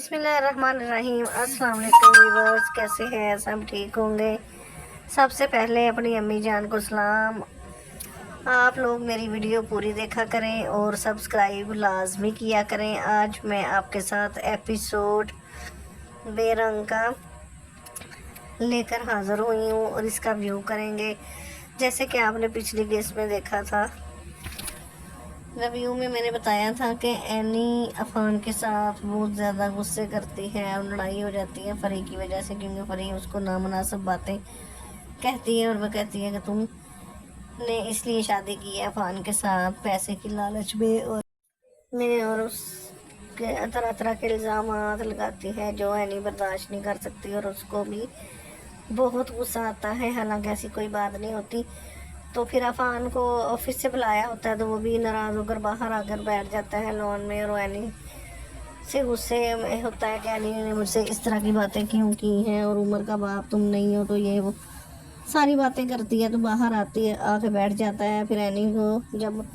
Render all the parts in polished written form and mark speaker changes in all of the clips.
Speaker 1: बिस्मिल्लाहिर्रहमानिर्रहीम। अस्सलाम वालेकुम व्यूअर्स, कैसे हैं सब? ठीक होंगे। सबसे पहले अपनी अम्मी जान को सलाम। आप लोग मेरी वीडियो पूरी देखा करें और सब्सक्राइब लाजमी किया करें। आज मैं आपके साथ एपिसोड बेरंग का लेकर हाज़िर हुई हूँ और इसका व्यू करेंगे। जैसे कि आपने पिछली केस में देखा था, रिव्यू में मैंने बताया था कि एनी अफान के साथ बहुत ज़्यादा गुस्से करती है और लड़ाई हो जाती है फरी की वजह से, क्योंकि फरी उसको नामुनासिब बातें कहती है और वह कहती है कि तुमने इसलिए शादी की है अफान के साथ पैसे की लालच में, और उसके तरह तरह के इल्ज़ाम लगाती है जो एनी बर्दाश्त नहीं कर सकती और उसको भी बहुत गुस्सा आता है। हालांकि ऐसी कोई बात नहीं होती। तो फिर अफान को ऑफिस से बुलाया होता है तो वो भी नाराज़ होकर बाहर आकर बैठ जाता है लॉन में, और एनी से गुस्से में होता है कि एनी ने मुझसे इस तरह की बातें क्यों की हैं और उम्र का बाप तुम नहीं हो, तो ये वो सारी बातें करती है। तो बाहर आती है, आके बैठ जाता है। फिर एनी को जब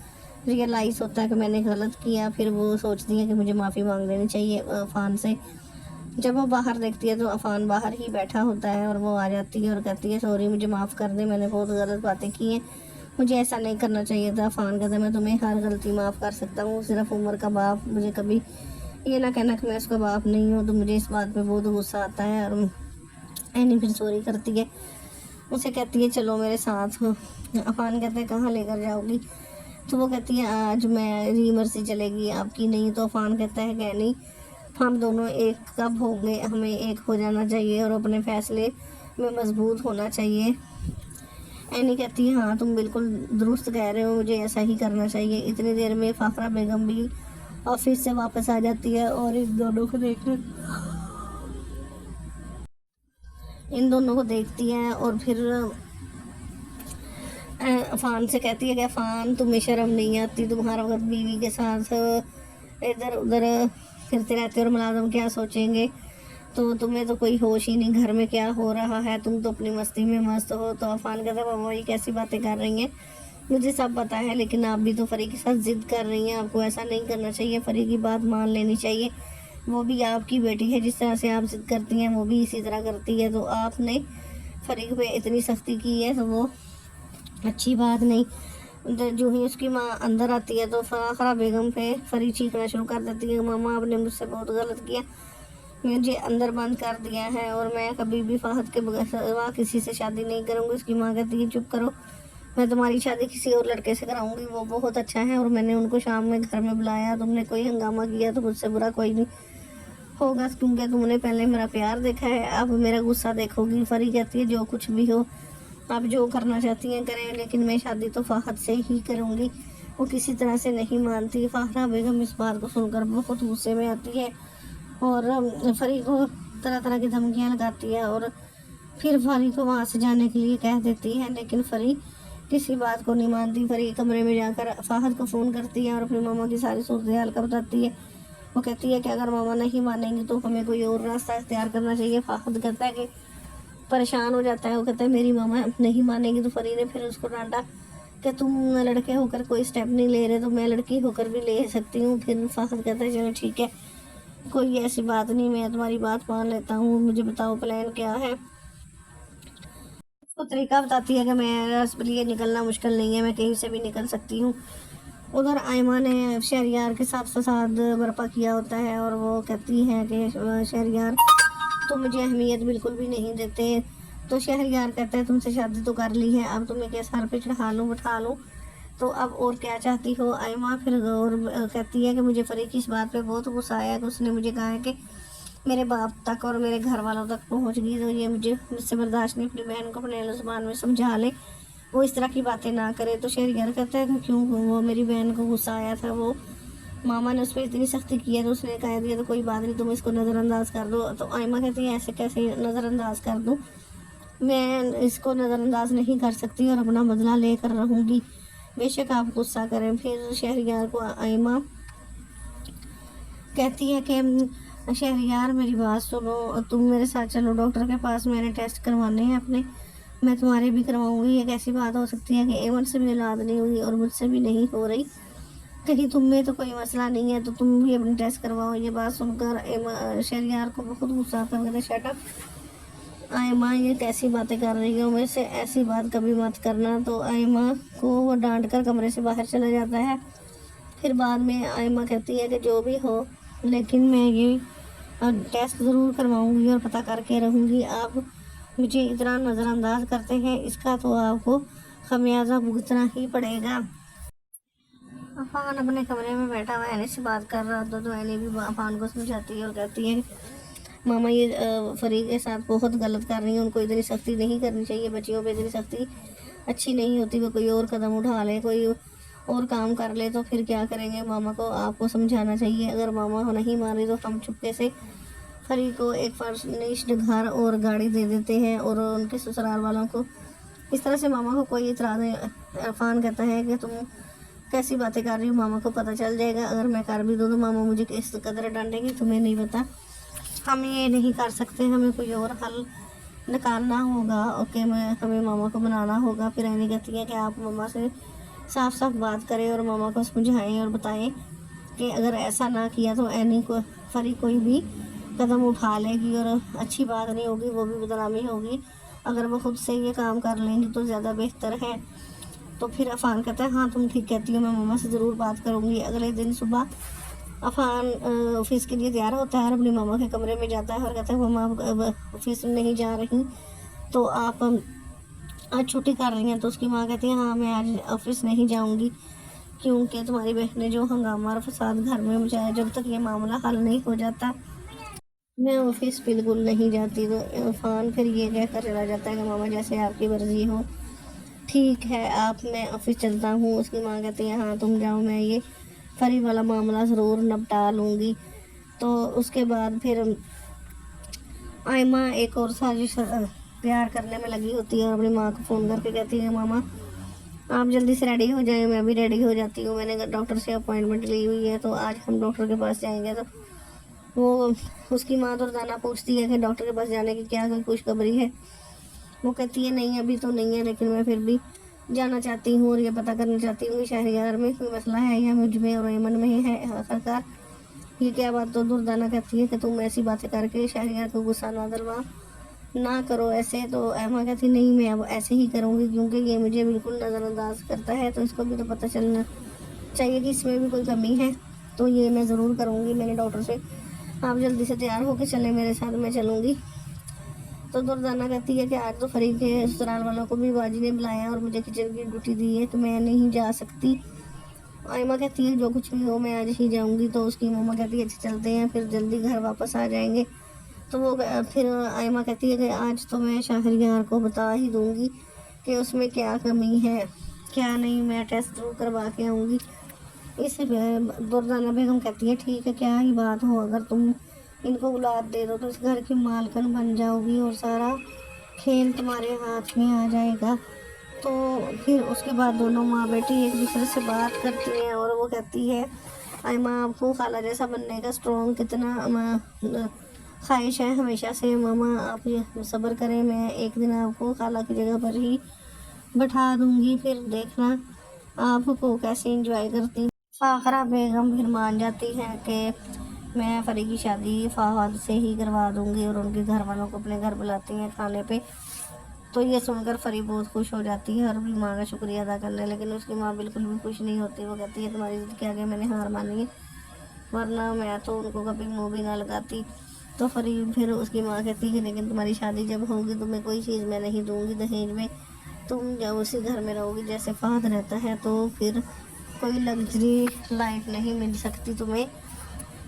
Speaker 1: रियलाइज़ होता है कि मैंने गलत किया, फिर वो सोचती है कि मुझे माफ़ी मांग लेनी चाहिए अफान से। जब वो बाहर देखती है तो अफान बाहर ही बैठा होता है और वो आ जाती है और कहती है सॉरी, मुझे माफ़ कर दे, मैंने बहुत गलत बातें की हैं, मुझे ऐसा नहीं करना चाहिए था। अफान कहता है मैं तुम्हें हर गलती माफ़ कर सकता हूँ, सिर्फ उम्र का बाप मुझे कभी ये ना कहना कि मैं उसका बाप नहीं हूँ। तो मुझे इस बात पे बहुत गुस्सा आता है। और एनी फिर सॉरी करती है, उसे कहती है चलो मेरे साथ हो। अफान कहते हैं कहाँ लेकर जाओगी? तो वो कहती है आज मैं रीमर्सी चलेगी, आपकी नहीं। तो अफान कहता है कि नहीं, हम दोनों एक कब होंगे, हमें एक हो जाना चाहिए और अपने फैसले में मजबूत होना चाहिए। एनी कहती है हाँ तुम बिल्कुल दुरुस्त कह रहे हो, मुझे ऐसा ही करना चाहिए। इतनी देर में फाफरा बेगम भी ऑफिस से वापस आ जाती है और इन दोनों को देखती है और फिर अफान से कहती है कि अफान तुम्हें शर्म नहीं आती, तुम्हारा वक्त बीवी के साथ इधर उधर फिरते रहते और मुलाजम क्या सोचेंगे, तो तुम्हें तो कोई होश ही नहीं घर में क्या हो रहा है, तुम तो अपनी मस्ती में मस्त हो। तो अफान कहता है मामा ये कैसी बातें कर रही हैं, मुझे सब पता है, लेकिन आप भी तो फरी के साथ जिद कर रही हैं, आपको ऐसा नहीं करना चाहिए, फरी की बात मान लेनी चाहिए, वो भी आपकी बेटी है, जिस तरह से आप जिद करती हैं वो भी इसी तरह करती है। तो आपने फरी पे इतनी सख्ती की है तो वो अच्छी बात नहीं। जो ही उसकी माँ अंदर आती है तो फाखरा बेगम पे फरी चीखना शुरू कर देती है, मामा आपने मुझसे बहुत गलत किया, मुझे अंदर बंद कर दिया है और मैं कभी भी फहद के बगैर किसी से शादी नहीं करूँगी। उसकी माँ कहती है चुप करो, मैं तुम्हारी शादी किसी और लड़के से कराऊंगी, वो बहुत अच्छा है और मैंने उनको शाम में घर में बुलाया, तुमने कोई हंगामा किया तो मुझसे बुरा कोई नहीं होगा, क्योंकि तुमने पहले मेरा प्यार देखा है, अब मेरा गुस्सा देखोगी। फरी कहती है जो कुछ भी हो, आप जो करना चाहती हैं करें, लेकिन मैं शादी तो फहद से ही करूँगी। वो किसी तरह से नहीं मानती। फाखरा बेगम इस बात को सुनकर बहुत गुस्से में आती है और फरी को तरह तरह की धमकियाँ लगाती है और फिर फरी को वहाँ से जाने के लिए कह देती है, लेकिन फरी किसी बात को नहीं मानती। फरी कमरे में जाकर फाहद को फ़ोन करती है और अपनी मामा की सारी सूरत हाल का बताती है। वो कहती है कि अगर मामा नहीं मानेंगे तो हमें कोई और रास्ता इख्तियार करना चाहिए। फाहद कहता है कि परेशान हो जाता है, वो कहता है मेरी मामा नहीं मानेगी। तो फरी ने फिर उसको डांटा कि तुम लड़के होकर कोई स्टेप नहीं ले रहे तो मैं लड़की होकर भी ले सकती हूँ। फिर फाहद कहता है चलो ठीक है, कोई ऐसी बात नहीं, मैं तुम्हारी बात मान लेता हूँ, मुझे बताओ प्लान क्या है। उसको तरीका बताती है कि मेरे लिए निकलना मुश्किल नहीं है, मैं कहीं से भी निकल सकती हूँ। उधर आयमा ने शहरियार के साथ फसाद बर्पा किया होता है और वो कहती है कि शहरियार तुम मुझे अहमियत बिल्कुल भी नहीं देते। तो शहरियार कहता है तुमसे शादी तो कर ली है, अब तुम्हें क्या सर पे चढ़ा लूँ बैठा लूँ, तो अब और क्या चाहती हो। आयमा फिर और कहती है कि मुझे फरी की इस बात पे बहुत गुस्सा आया कि उसने मुझे कहा है कि मेरे बाप तक और मेरे घर वालों तक पहुंच गई, तो ये मुझसे बर्दाश्त नहीं, अपनी बहन को अपने ज़ुबान में समझा ले, वो इस तरह की बातें ना करे। तो शहरियार कहता है कि क्यों, वो मेरी बहन को गुस्सा आया था, वो मामा ने उस पर इतनी सख्ती की है तो उसने कह दिया तो कोई बात नहीं, तुम इसको नज़रअंदाज कर दो। तो आयमा कहती है ऐसे कैसे नज़रअंदाज कर दूँ, मैं इसको नज़रअंदाज नहीं कर सकती और अपना बदला लेकर रहूँगी, बेशक आप गुस्सा करें। फिर शहरियार को आयमा कहती है कि शहरियार मेरी बात सुनो, तुम मेरे साथ चलो डॉक्टर के पास, मैंने टेस्ट करवाने हैं अपने, मैं तुम्हारे भी करवाऊंगी। ये कैसी बात हो सकती है कि एवन से भी औलाद नहीं हुई और मुझसे भी नहीं हो रही। कहीं तुम में तो कोई मसला नहीं है तो तुम भी अपनी टेस्ट करवाओ। ये बात सुनकर शहरयार को बहुत गुस्सा आता है। शट अप आयमा, ये कैसी बातें कर रही हो, मेरे से ऐसी बात कभी मत करना। तो आयमा को वो डांट कर कमरे से बाहर चला जाता है। फिर बाद में आयमा कहती है कि जो भी हो, लेकिन मैं ये टेस्ट ज़रूर करवाऊंगी और पता करके रहूँगी। आप मुझे इतना नज़रअंदाज करते हैं, इसका तो आपको खमियाजा भुगतना ही पड़ेगा। अफान अपने कमरे में बैठा हुआ एनी से बात कर रहा था तो एनी भी अफान को समझाती है और कहती है मामा ये फरीक के साथ बहुत गलत कर रही है, उनको इतनी सख्ती नहीं करनी चाहिए, बच्चियों पे इतनी सख्ती अच्छी नहीं होती। वो कोई और कदम उठा ले, कोई और काम कर ले तो फिर क्या करेंगे। मामा को आपको समझाना चाहिए। अगर मामा को नहीं माने तो हम चुपके से फरीक को एक फर्निश्ड घर और गाड़ी दे देते हैं और उनके ससुराल वालों को। इस तरह से मामा को कोई इतराज़ नहीं। अफान कहता है कि तुम कैसी बातें कर रही हो, मामा को पता चल जाएगा। अगर मैं कर भी दूँ तो मामा मुझे किस कदर डांटेंगे, तुम्हें नहीं पता। हम ये नहीं कर सकते, हमें कोई और हल निकालना होगा। ओके, हमें मामा को मनाना होगा। फिर ऐनी कहती है कि आप मामा से साफ साफ बात करें और मामा को समझाएं और बताएं कि अगर ऐसा ना किया तो ऐनी को फरीक कोई भी कदम उठा लेगी और अच्छी बात नहीं होगी, वो भी बदनामी होगी। अगर वो खुद से ये काम कर लेंगी तो ज़्यादा बेहतर है। तो फिर अफान कहता है हाँ तुम ठीक कहती हो, मैं मामा से ज़रूर बात करूँगी। अगले दिन सुबह अफान ऑफिस के लिए तैयार होता है और अपनी मामा के कमरे में जाता है और कहता है मामा अब ऑफिस में नहीं जा रही तो आप आज छुट्टी कर रही हैं। तो उसकी माँ कहती है हाँ मैं आज ऑफिस नहीं जाऊँगी क्योंकि तुम्हारी बहन ने जो हंगामा और फसाद घर में मचाया, जब तक ये मामला हल नहीं हो जाता मैं ऑफिस बिल्कुल नहीं जाती। तो अफान फिर ये कहकर चला जाता है कि मामा जैसे आपकी मर्जी हो, ठीक है आप मैं ऑफिस चलता हूँ। उसकी माँ कहती है हाँ तुम जाओ, मैं ये फरी वाला मामला ज़रूर निपटा लूँगी। तो उसके बाद फिर आयमा एक और साजिश तैयार करने में लगी होती है और अपनी माँ को फ़ोन करके कहती है मामा आप जल्दी से रेडी हो जाएं, मैं भी रेडी हो जाती हूँ। मैंने डॉक्टर से अपॉइंटमेंट ली हुई है तो आज हम डॉक्टर के पास जाएंगे। तो वो उसकी माँ दुर्दाना पूछती है कि डॉक्टर के पास जाने की क्या कोई खुशखबरी है। वो कहती है नहीं अभी तो नहीं है, लेकिन मैं फिर भी जाना चाहती हूँ और ये पता करना चाहती हूँ कि शहरयार में कोई मसला है या मुझ में और एमन में है सरकार। ये क्या बात। तो दुर्दाना कहती है कि तुम ऐसी बातें करके शहरयार को गुस्सा ना दिलवा, ना करो ऐसे। तो एमा कहती नहीं मैं अब ऐसे ही करूँगी क्योंकि ये मुझे बिल्कुल नज़रअंदाज करता है, तो इसको भी तो पता चलना चाहिए कि इसमें भी कोई कमी है। तो ये मैं ज़रूर करूँगी। मैंने डॉक्टर से आप जल्दी से तैयार होकर चलें मेरे साथ, मैं चलूँगी। तो दुर्दाना कहती है कि आज तो फरीक के ससुराल वालों को भी बाजी ने बुलाया और मुझे किचन की ड्यूटी दी है तो मैं नहीं जा सकती। आयमा कहती है जो कुछ भी हो मैं आज ही जाऊंगी। तो उसकी मम्मा कहती है अच्छा चलते हैं, फिर जल्दी घर वापस आ जाएंगे। तो वो फिर आयमा कहती है कि आज तो मैं शहरयार को बता ही दूंगी कि उसमें क्या कमी है क्या नहीं, मैं टेस्ट जरूर करवा के आऊँगी। इस दुर्दाना बेगम कहती है ठीक है क्या ही बात हो, अगर तुम इनको औलाद दे दो तो इस घर की मालकिन बन जाओगी और सारा खेल तुम्हारे हाथ में आ जाएगा। तो फिर उसके बाद दोनों माँ बेटी एक दूसरे से बात करती हैं और वो कहती है आयमा आपको खाला जैसा बनने का स्ट्रॉन्ग कितना ख्वाहिश है हमेशा से। मामा आप ये सब्र करें, मैं एक दिन आपको खाला की जगह पर ही बैठा दूँगी, फिर देखना आपको कैसे इंजॉय करती। फाखरा बेगम फिर मान जाती है कि मैं फरी की शादी फहद से ही करवा दूंगी और उनके घर वालों को अपने घर बुलाती हैं खाने पे। तो ये सुनकर फरी बहुत खुश हो जाती है और अपनी माँ का शुक्रिया अदा करने, लेकिन उसकी माँ बिल्कुल भी खुश नहीं होती। वो कहती है तुम्हारी जिद के आगे मैंने हार मानी है, वरना मैं तो उनको कभी मुँह भी ना लगाती। तो फरी फिर उसकी माँ कहती है लेकिन तुम्हारी शादी जब होगी तुम्हें कोई चीज़ मैं नहीं दूँगी दहेज में, तुम जब उसी घर में रहोगी जैसे फहद रहता है, तो फिर कोई लग्जरी लाइफ नहीं मिल सकती तुम्हें।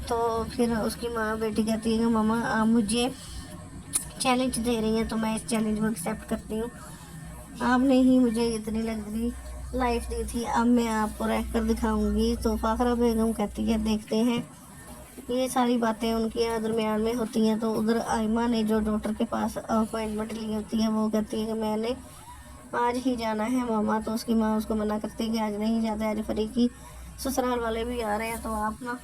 Speaker 1: तो फिर उसकी माँ बेटी कहती है कि मामा आप मुझे चैलेंज दे रही हैं तो मैं इस चैलेंज को एक्सेप्ट करती हूँ। आपने ही मुझे इतनी लग्जरी लाइफ दी थी, अब मैं आपको रह कर दिखाऊंगी। तो फाखरा बेगम कहती है देखते हैं। ये सारी बातें उनके यहाँ दरमियान में होती हैं। तो उधर आयमा ने जो डॉक्टर के पास अपॉइंटमेंट ली होती है वो कहती है कि मैंने आज ही जाना है मामा। तो उसकी माँ उसको मना करती है कि आज नहीं जाते, आज फरी की ससुराल वाले भी आ रहे हैं तो आप ना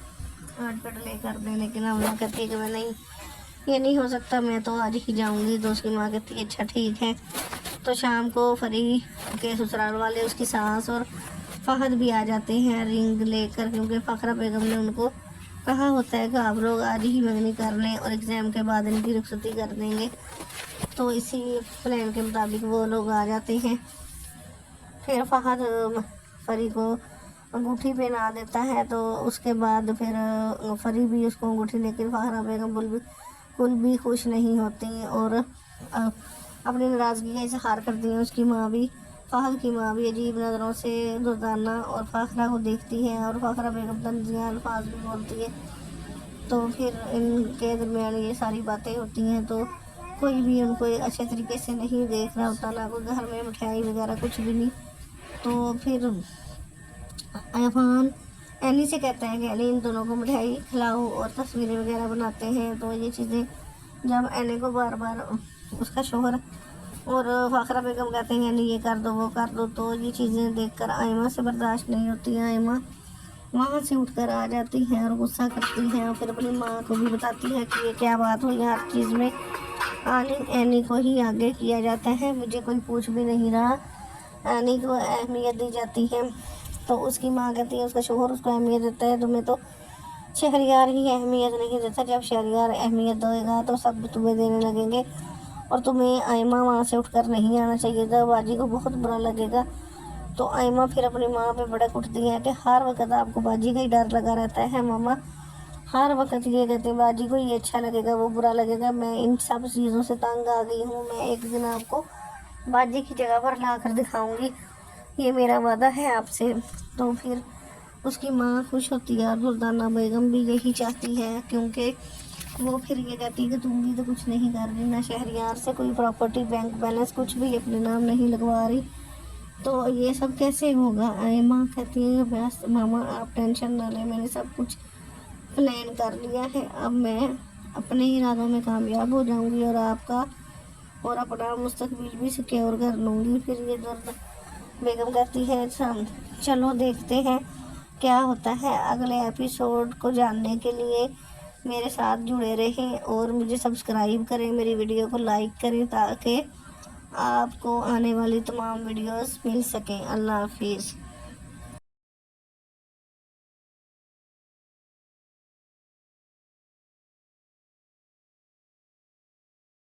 Speaker 1: आज पेट लेकर दें। लेकिन हम लोग कहती है कि मैं नहीं, ये नहीं हो सकता, मैं तो आज ही जाऊंगी। तो उसकी माँ कहती है अच्छा ठीक है। तो शाम को फरी के ससुराल वाले उसकी सास और फहद भी आ जाते हैं रिंग लेकर, क्योंकि फ़खरा बेगम ने उनको कहा होता है कि आप लोग आज ही मंगनी कर लें और एग्ज़ाम के बाद इनकी रुखसती कर देंगे। तो इसी प्लान के मुताबिक वो लोग आ जाते हैं। फिर फहद फरी को अंगूठी पहना देता है, तो उसके बाद फिर फरी भी उसको अंगूठी, लेकिन फ़खरा बेगम बिल्कुल भी खुश नहीं होती और अपनी नाराज़गी का इजहार करती है। उसकी माँ भी, फ़हद की माँ भी अजीब नज़रों से दुर्दाना और फ़खरा को देखती है और फ़खरा बेगम तंज़िया अल्फाज भी बोलती है। तो फिर इनके दरमियान ये सारी बातें होती हैं, तो कोई भी उनको अच्छे तरीके से नहीं देख रहा होता, ना कोई घर में मिठाई वगैरह कुछ भी नहीं। तो फिर अरफान एनी से कहता है कि एनी इन दोनों को मिठाई खिलाओ और तस्वीरें वगैरह बनाते हैं। तो ये चीज़ें जब एनी को बार बार उसका शोहर और फ़खरा बेगम कहते हैं एनी ये कर दो वो कर दो, तो ये चीज़ें देखकर आयमा से बर्दाश्त नहीं होती है। आयमा वहाँ से उठकर आ जाती है और गुस्सा करती है और फिर अपनी माँ को भी बताती है कि ये क्या बात हुई, हर चीज़ में एनी को ही आगे किया जाता है, मुझे कोई पूछ भी नहीं रहा, एनी को अहमियत दी जाती है। तो उसकी माँ कहती है उसका शोहर उसको अहमियत देता है, तुम्हें तो शहरयार ही अहमियत नहीं देता, जब शहरयार अहमियत देगा तो सब तुम्हें देने लगेंगे और तुम्हें आयमा वहाँ से उठकर नहीं आना चाहिए था, बाजी को बहुत बुरा लगेगा। तो आयमा फिर अपनी माँ पे भड़क उठती है कि हर वक्त आपको बाजी का ही डर लगा रहता है मामा, हर वक्त ये कहते हैं बाजी को ये अच्छा लगेगा वो बुरा लगेगा, मैं इन सब चीज़ों से तंग आ गई हूँ, मैं एक दिन आपको बाजी की जगह पर ला कर दिखाऊँगी, ये मेरा वादा है आपसे। तो फिर उसकी माँ खुश होती है और दुर्दाना बेगम भी यही चाहती है, क्योंकि वो फिर ये कहती है कि तुम भी तो कुछ नहीं कर रही, ना शहरयार से कोई प्रॉपर्टी बैंक बैलेंस कुछ भी अपने नाम नहीं लगवा रही, तो ये सब कैसे होगा। आयमा कहती है बस मामा आप टेंशन ना लें, मैंने सब कुछ प्लान कर लिया है, अब मैं अपने इरादों में कामयाब हो जाऊंगी और आपका और अपना मुस्तकबिल भी सिक्योर कर लूँगी। फिर ये दर्द बेगम कहती है अच्छा चलो देखते हैं क्या होता है। अगले एपिसोड को जानने के लिए मेरे साथ जुड़े रहें और मुझे सब्सक्राइब करें, मेरी वीडियो को लाइक करें ताकि आपको आने वाली तमाम वीडियोस मिल सकें। अल्लाह हाफिज़।